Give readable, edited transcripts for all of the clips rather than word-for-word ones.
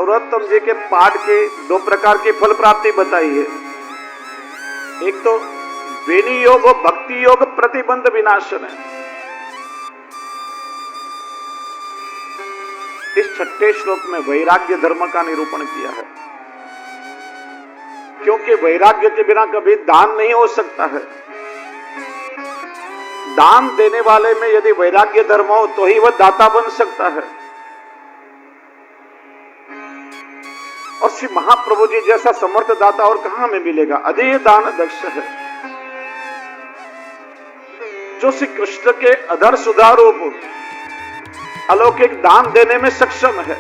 नरोत्तम जी के पाठ के दो प्रकार की फल प्राप्ति बताई है। एक तो विनियोग और भक्ति योग प्रतिबंध विनाशन है। इस छठे श्लोक में वैराग्य धर्म का निरूपण किया है, क्योंकि वैराग्य के बिना कभी दान नहीं हो सकता है। दान देने वाले में यदि वैराग्य धर्म हो तो ही वह दाता बन सकता है। और श्री महाप्रभु जी जैसा समर्थ दाता और कहां में मिलेगा। अधेय दान दक्ष है, जो श्री कृष्ण के अधर सुधारूप अलौकिक दान देने में सक्षम है।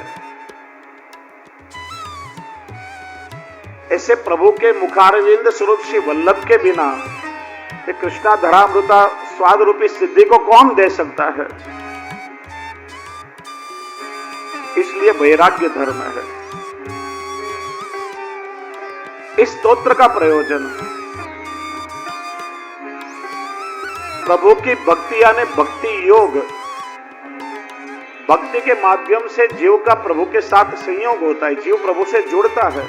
ऐसे प्रभु के मुखारविंद स्वरूप श्री वल्लभ के बिना कृष्णा धरामृता स्वाद रूपी सिद्धि को कौन दे सकता है। इसलिए वैराग्य धर्म है। इस स्तोत्र का प्रयोजन प्रभु की भक्ति यानी भक्ति योग, भक्ति के माध्यम से जीव का प्रभु के साथ संयोग होता है, जीव प्रभु से जुड़ता है।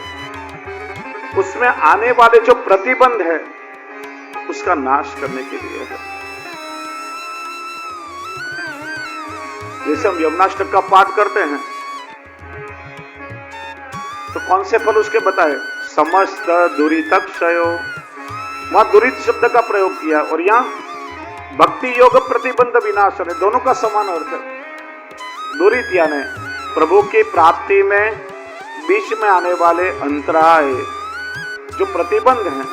उसमें आने वाले जो प्रतिबंध है उसका नाश करने के लिए है। जैसे हम यमुनाष्टक का पाठ करते हैं तो कौन से फल उसके बताए, समस्त दुरित क्षयो, वहां दुरित शब्द का प्रयोग किया और यहां भक्ति योग प्रतिबंध विनाशन है, दोनों का समान अर्थ है। दुरित यानी प्रभु की प्राप्ति में बीच में आने वाले अंतराय जो प्रतिबंध हैं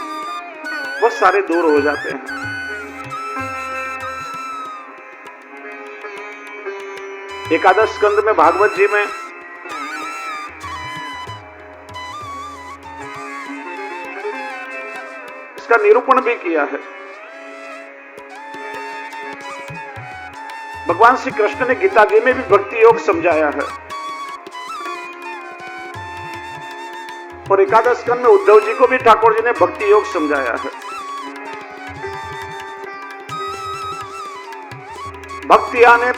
वो सारे दूर हो जाते हैं। एकादश स्कंद में भागवत जी में इसका निरूपण भी किया है। भगवान श्री कृष्ण ने गीता जी में भी भक्ति योग समझाया है और एकादश स्कंद में उद्धव जी को भी ठाकुर जी ने भक्ति योग समझाया है। भक्ति यानी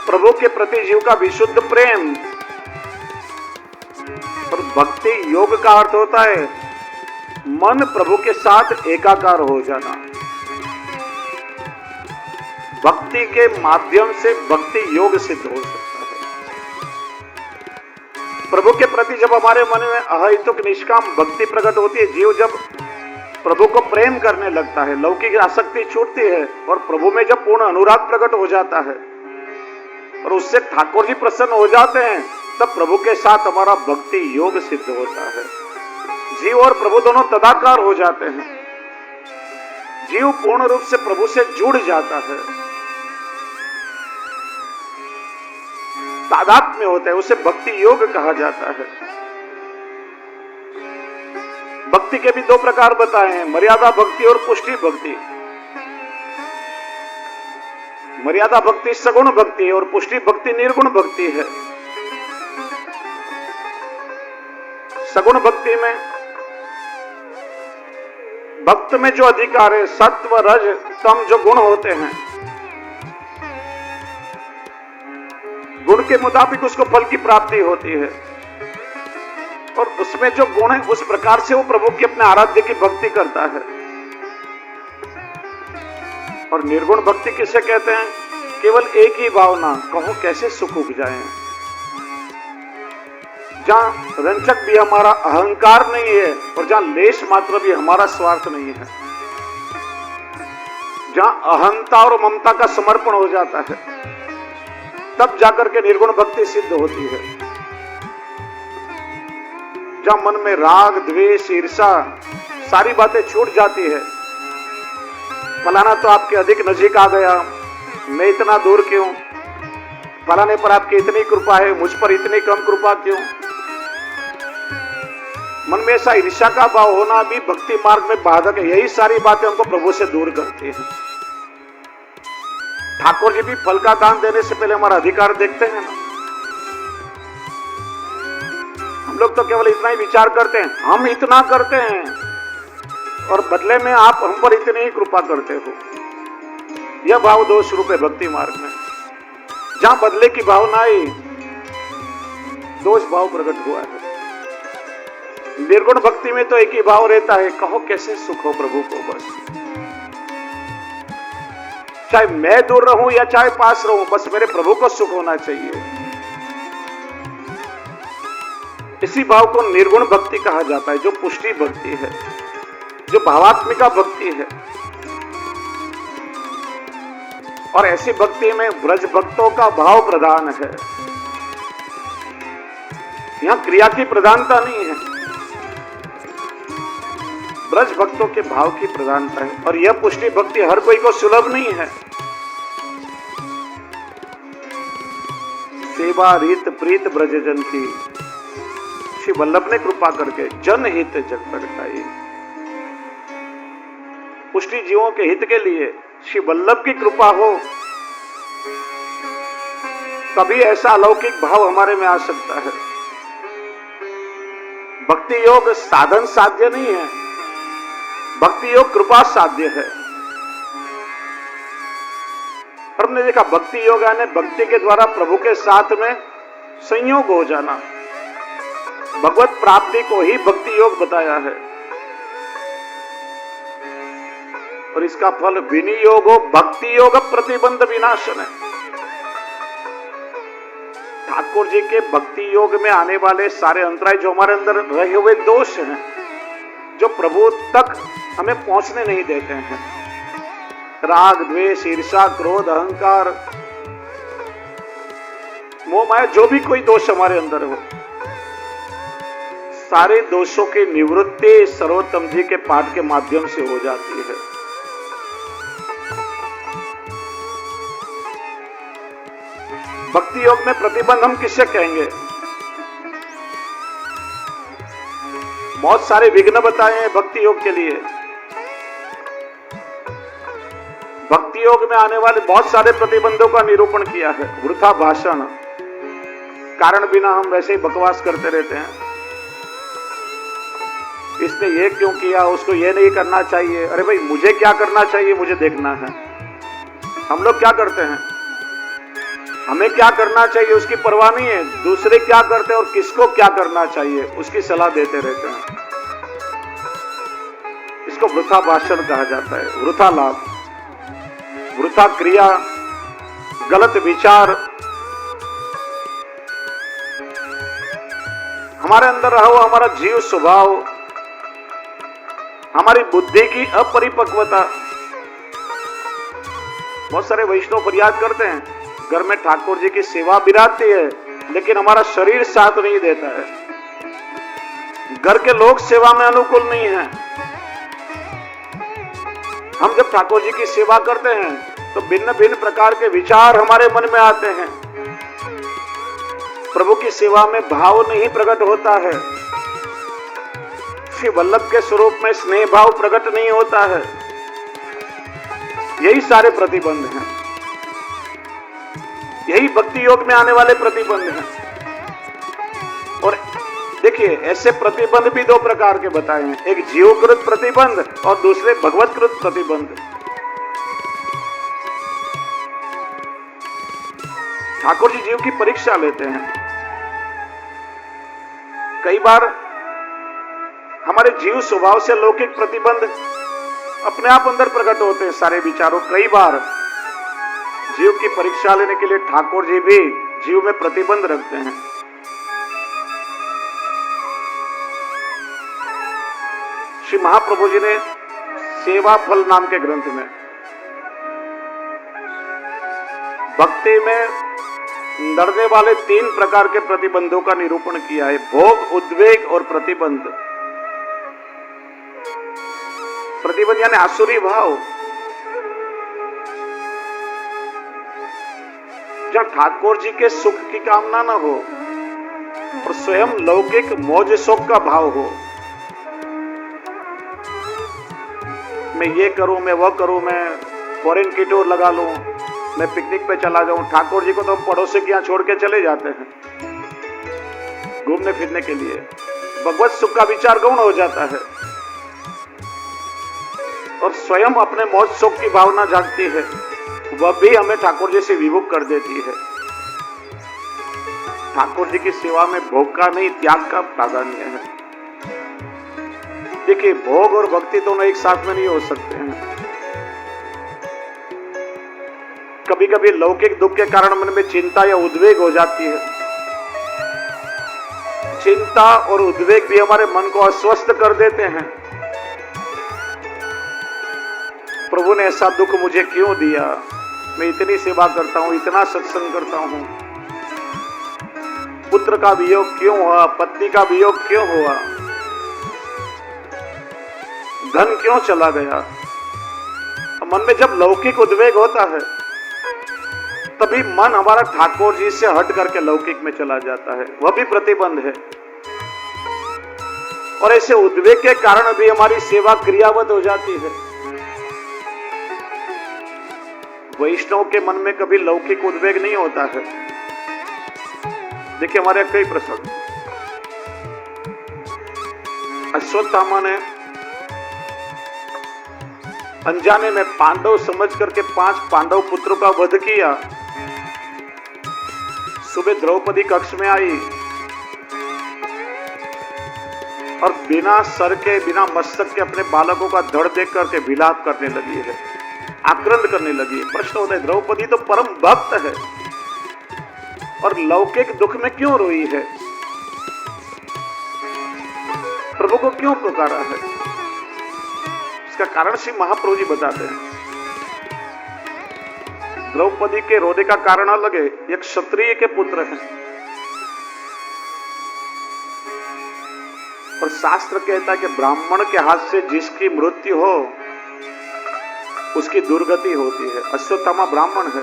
प्रभु के प्रति जीव का विशुद्ध प्रेम, और भक्ति योग का अर्थ होता है मन प्रभु के साथ एकाकार हो जाना। भक्ति के माध्यम से भक्ति योग सिद्ध हो सकता है। प्रभु के प्रति जब हमारे मन में अहेतुक निष्काम भक्ति प्रकट होती है, जीव जब प्रभु को प्रेम करने लगता है, लौकिक आसक्ति छूटती है और प्रभु में जब पूर्ण अनुराग प्रकट हो जाता है और उससे ठाकुर जी प्रसन्न हो जाते हैं, तब प्रभु के साथ हमारा भक्ति योग सिद्ध होता है। जीव और प्रभु दोनों तदाकार हो जाते हैं। जीव पूर्ण रूप से प्रभु से जुड़ जाता है, तादात्म्य होता है, उसे भक्ति योग कहा जाता है। भक्ति के भी दो प्रकार बताए हैं, मर्यादा भक्ति और पुष्टि भक्ति। मर्यादा भक्ति सगुण भक्ति है और पुष्टि भक्ति निर्गुण भक्ति है। सगुण भक्ति में भक्त में जो अधिकार है, सत्व रज तम जो गुण होते हैं, गुण के मुताबिक उसको फल की प्राप्ति होती है और उसमें जो गुण है उस प्रकार से वो प्रभु की अपने आराध्य की भक्ति करता है। और निर्गुण भक्ति किसे कहते हैं? केवल एक ही भावना, कहो कैसे सुख उपजाए, जहां रंचक भी हमारा अहंकार नहीं है और जहां लेश मात्र भी हमारा स्वार्थ नहीं है, जहां अहंता और ममता का समर्पण हो जाता है, तब जाकर के निर्गुण भक्ति सिद्ध होती है। जहां मन में राग द्वेष ईर्षा सारी बातें छूट जाती है, फलाना तो आपके अधिक नजीक आ गया, मैं इतना दूर क्यों, फलाने पर आपकी इतनी कृपा है, मुझ पर इतनी कम कृपा क्यों। मन में ऐसा ईर्ष्या का भाव होना भी भक्ति मार्ग में बाधक है। यही सारी बातें हमको प्रभु से दूर करती हैं। ठाकुर जी भी फल का दान देने से पहले हमारा अधिकार देखते हैं ना। हम लोग तो केवल इतना ही विचार करते हैं, हम इतना करते हैं और बदले में आप हम पर इतनी ही कृपा करते हो। यह भाव दोष रूप है भक्ति मार्ग में। जहां बदले की भावना आई, दोष भाव प्रकट हुआ है। निर्गुण भक्ति में तो एक ही भाव रहता है, कहो कैसे सुख हो प्रभु को बस। चाहे मैं दूर रहूं या चाहे पास रहूं, बस मेरे प्रभु को सुख होना चाहिए। इसी भाव को निर्गुण भक्ति कहा जाता है, जो पुष्टि भक्ति है, जो भावात्मिका भक्ति है। और ऐसी भक्ति में ब्रज भक्तों का भाव प्रधान है, यहां क्रिया की प्रधानता नहीं है, ब्रज भक्तों के भाव की प्रधानता है। और यह पुष्टि भक्ति हर कोई को सुलभ नहीं है। सेवा रीत प्रीत ब्रजजन की, श्री वल्लभ ने कृपा करके जनहित जग प्रगटाई। पुष्टि जीवों के हित के लिए श्री वल्लभ की कृपा हो, तभी ऐसा अलौकिक भाव हमारे में आ सकता है। भक्ति योग साधन साध्य नहीं है, भक्ति योग कृपा साध्य है। और हमने देखा भक्ति योग यानी भक्ति के द्वारा प्रभु के साथ में संयोग हो जाना, भगवत प्राप्ति को ही भक्ति योग बताया है। और इसका फल विनियोग हो भक्ति योग प्रतिबंध विनाशन है। ठाकुर जी के भक्ति योग में आने वाले सारे अंतराय, जो हमारे अंदर रहे हुए दोष हैं, जो प्रभु तक हमें पहुंचने नहीं देते हैं, राग द्वेष ईर्ष्या क्रोध अहंकार मोह माया, जो भी कोई दोष हमारे अंदर हो, सारे दोषों की निवृत्ति सर्वोत्तम जी के पाठ के माध्यम से हो जाती है। भक्ति योग में प्रतिबंध हम किससे कहेंगे? बहुत सारे विघ्न बताए हैं भक्ति योग के लिए। भक्ति योग में आने वाले बहुत सारे प्रतिबंधों का निरूपण किया है। वृथा भाषण, कारण बिना हम वैसे ही बकवास करते रहते हैं। इसने ये क्यों किया, उसको ये नहीं करना चाहिए। अरे भाई, मुझे क्या करना चाहिए मुझे देखना है। हम लोग क्या करते हैं, हमें क्या करना चाहिए उसकी परवाह नहीं है, दूसरे क्या करते हैं और किसको क्या करना चाहिए उसकी सलाह देते रहते हैं। इसको वृथा भाषण कहा जाता है, वृथा लाभ, वृथा क्रिया, गलत विचार। हमारे अंदर रहा हुआ हमारा जीव स्वभाव, हमारी बुद्धि की अपरिपक्वता। बहुत सारे वैष्णव फरियाद करते हैं, घर में ठाकुर जी की सेवा विराजती है लेकिन हमारा शरीर साथ नहीं देता है, घर के लोग सेवा में अनुकूल नहीं है। हम जब ठाकुर जी की सेवा करते हैं तो भिन्न भिन्न प्रकार के विचार हमारे मन में आते हैं, प्रभु की सेवा में भाव नहीं प्रकट होता है, श्री वल्लभ के स्वरूप में स्नेह भाव प्रकट नहीं होता है। यही सारे प्रतिबंध हैं, यही भक्ति योग में आने वाले प्रतिबंध हैं। और देखिए, ऐसे प्रतिबंध भी दो प्रकार के बताए हैं, एक जीवकृत प्रतिबंध और दूसरे भगवतकृत प्रतिबंध। ठाकुर जी जीव की परीक्षा लेते हैं। कई बार हमारे जीव स्वभाव से लौकिक प्रतिबंध अपने आप अंदर प्रकट होते हैं, सारे विचारों। कई बार जीव की परीक्षा लेने के लिए ठाकुर जी भी जीव में प्रतिबंध रखते हैं। श्री महाप्रभु जी ने सेवा फल नाम के ग्रंथ में भक्ति में लड़ने वाले 3 प्रकार के प्रतिबंधों का निरूपण किया है, भोग, उद्वेग और प्रतिबंध। प्रतिबंध यानी आसुरी भाव। जहां ठाकुर जी के सुख की कामना न हो और स्वयं लौकिक मौज शौक का भाव हो, मैं ये करूं, मैं वो करूं, मैं फॉरेन की टूर लगा लूं, मैं पिकनिक पे चला जाऊं। ठाकुर जी को तो हम पड़ोसी के यहाँ छोड़ के चले जाते हैं घूमने फिरने के लिए। भगवत सुख का विचार गौण हो जाता है और स्वयं अपने मौज शौक की भावना जागती है, वह भी हमें ठाकुर जी से विमुख कर देती है। ठाकुर जी की सेवा में भोग का नहीं, त्याग का प्राधान्य है। देखिए, भोग और भक्ति दोनों एक साथ में नहीं हो सकते हैं। कभी कभी लौकिक दुख के कारण मन में चिंता या उद्वेग हो जाती है। चिंता और उद्वेग भी हमारे मन को अस्वस्थ कर देते हैं। प्रभु ने ऐसा दुख मुझे क्यों दिया? मैं इतनी सेवा करता हूं, इतना सत्संग करता हूं, पुत्र का वियोग क्यों हुआ? पत्नी का वियोग क्यों हुआ? धन क्यों चला गया? मन में जब लौकिक उद्वेग होता है तभी मन हमारा ठाकुर जी से हट करके लौकिक में चला जाता है। वह भी प्रतिबंध है। और ऐसे उद्वेग के कारण भी हमारी सेवा क्रियावत हो जाती है। वैष्णव के मन में कभी लौकिक उद्वेग नहीं होता है। देखिए, हमारे कई प्रसंग, अश्वत्थामा ने अनजाने में पांडव समझ करके 5 पांडव पुत्रों का वध किया। सुबह द्रौपदी कक्ष में आई और बिना सर के, बिना मस्तक के अपने बालकों का धड़ देख करके विलाप करने लगी है, आक्रंद करने लगी है। प्रश्न होता है, द्रौपदी तो परम भक्त है और लौकिक दुख में क्यों रोई है? प्रभु को क्यों पुकारा है? इसका कारण श्री महाप्रभु जी बताते हैं। द्रौपदी के रोने का कारण अलग है। एक क्षत्रिय के पुत्र हैं और शास्त्र कहता है कि ब्राह्मण के हाथ से जिसकी मृत्यु हो उसकी दुर्गति होती है। अश्वत्थामा ब्राह्मण है।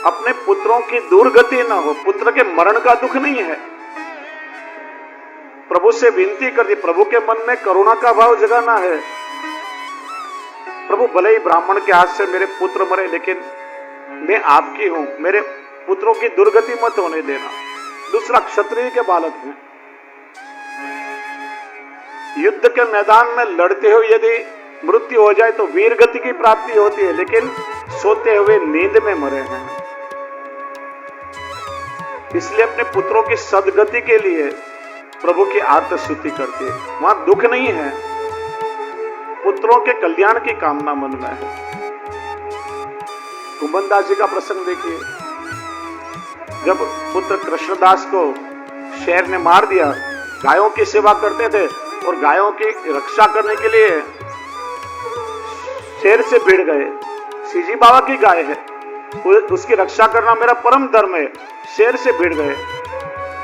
अपने पुत्रों की दुर्गति न हो, पुत्र के मरण का दुख नहीं है। प्रभु से विनती कर दी। प्रभु के मन में करुणा का भाव जगाना है। प्रभु, भले ही ब्राह्मण के हाथ से मेरे पुत्र मरे, लेकिन मैं आपकी हूं, मेरे पुत्रों की दुर्गति मत होने देना। दूसरा, क्षत्रिय के बालक हैं। युद्ध के मैदान में लड़ते हुए यदि मृत्यु हो जाए तो वीर गति की प्राप्ति होती है, लेकिन सोते हुए नींद में मरे हैं। इसलिए अपने पुत्रों की सदगति के लिए प्रभु की आर्तस्तुति करती है। वहां दुख नहीं है, पुत्रों के कल्याण की कामना मन में है। कुंभनदास जी का प्रसंग देखिए। जब पुत्र कृष्णदास को शेर ने मार दिया, गायों की सेवा करते थे और गायों की रक्षा करने के लिए शेर से भिड़ गए। सीजी बाबा की गाय है, उसकी रक्षा करना मेरा परम धर्म है। शेर से भिड़ गए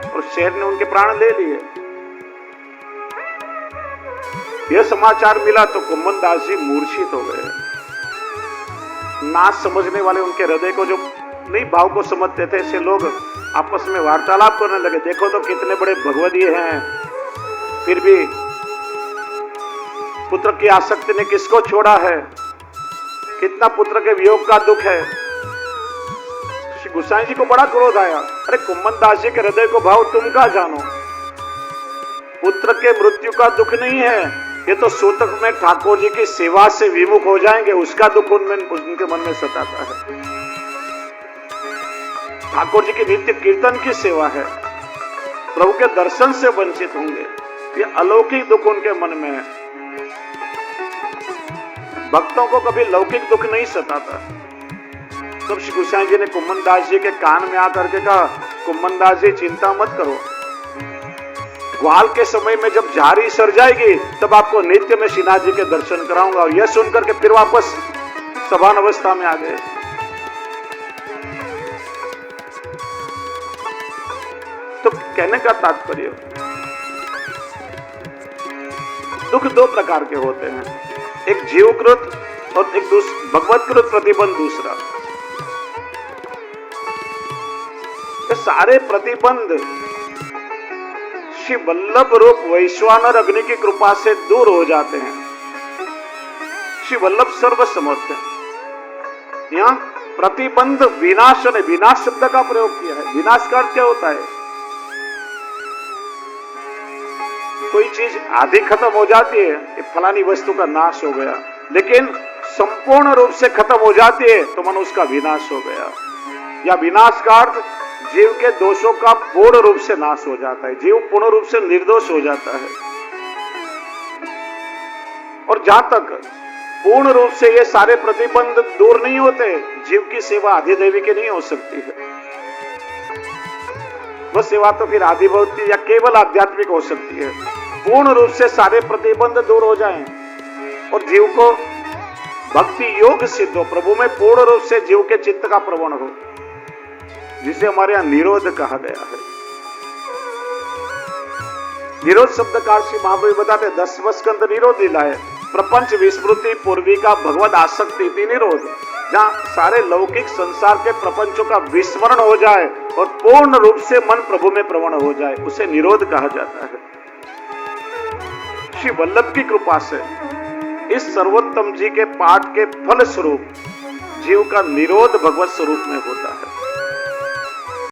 और शेर ने उनके प्राण ले लिए। यह समाचार मिला तो कुंभनदास जी मूर्छित हो गए। ना समझने वाले उनके हृदय को, जो नहीं भाव को समझते थे, ऐसे लोग आपस में वार्तालाप करने लगे। देखो तो कितने बड़े भगवदीय हैं, फिर भी पुत्र की आसक्ति ने किसको छोड़ा है? कितना पुत्र के वियोग का दुख है। श्री गोसाई जी को बड़ा क्रोध आया। अरे कुंभनदास जी के हृदय को भाव तुम का जानो। पुत्र के मृत्यु का दुख नहीं है, ये तो सूतक में ठाकुर जी की सेवा से विमुख हो जाएंगे, उसका दुख उनके मन में सताता है। ठाकुर जी की नित्य कीर्तन की सेवा है, प्रभु के दर्शन से वंचित होंगे, ये अलौकिक दुख उनके मन में है। भक्तों को कभी लौकिक दुख नहीं सताता। तब श्री गोसाई जी ने कुंभनदास जी के कान में आकर के कहा, कुंभनदास जी चिंता मत करो, ग्वाल के समय में जब झारी सर जाएगी तब आपको नित्य में श्रीनाथ जी के दर्शन कराऊंगा। यह सुनकर के फिर वापस सभान अवस्था में आ गए। तो कहने का तात्पर्य, दुख दो प्रकार के होते हैं, एक जीवकृत और एक भगवतकृत प्रतिबंध दूसरा। ये सारे प्रतिबंध श्री वल्लभ रूप वैश्वानर अग्नि की कृपा से दूर हो जाते हैं। श्री वल्लभ सर्वसमर्थ है। यहां प्रतिबंध विनाश ने, विनाश शब्द का प्रयोग किया है। विनाश का अर्थ क्या होता है? कोई चीज आधी खत्म हो जाती है, फलानी वस्तु का नाश हो गया, लेकिन संपूर्ण रूप से खत्म हो जाती है तो मन उसका विनाश हो गया। या विनाश का अर्थ जीव के दोषों का पूर्ण रूप से नाश हो जाता है, जीव पूर्ण रूप से निर्दोष हो जाता है। और जहां तक पूर्ण रूप से ये सारे प्रतिबंध दूर नहीं होते, जीव की सेवा अधिदैवी की नहीं हो सकती है। वह सेवा तो फिर आधिभौतिक या केवल आध्यात्मिक हो सकती है। पूर्ण रूप से सारे प्रतिबंध दूर हो जाएं और जीव को भक्ति योग सिद्ध हो, प्रभु में पूर्ण रूप से जीव के चित्त का प्रवण हो, जिसे हमारे यहां निरोध कहा गया है। निरोध शब्द का श्री महाप्रभु बताते 10वां स्कंद निरोध लीला है। प्रपंच विस्मृति पूर्वी का भगवत आसक्ति थी निरोध, जहां सारे लौकिक संसार के प्रपंचों का विस्मरण हो जाए और पूर्ण रूप से मन प्रभु में प्रवण हो जाए, उसे निरोध कहा जाता है। श्री वल्लभ की कृपा से इस सर्वोत्तम जी के पाठ के फल स्वरूप जीव का निरोध भगवत स्वरूप में होता है।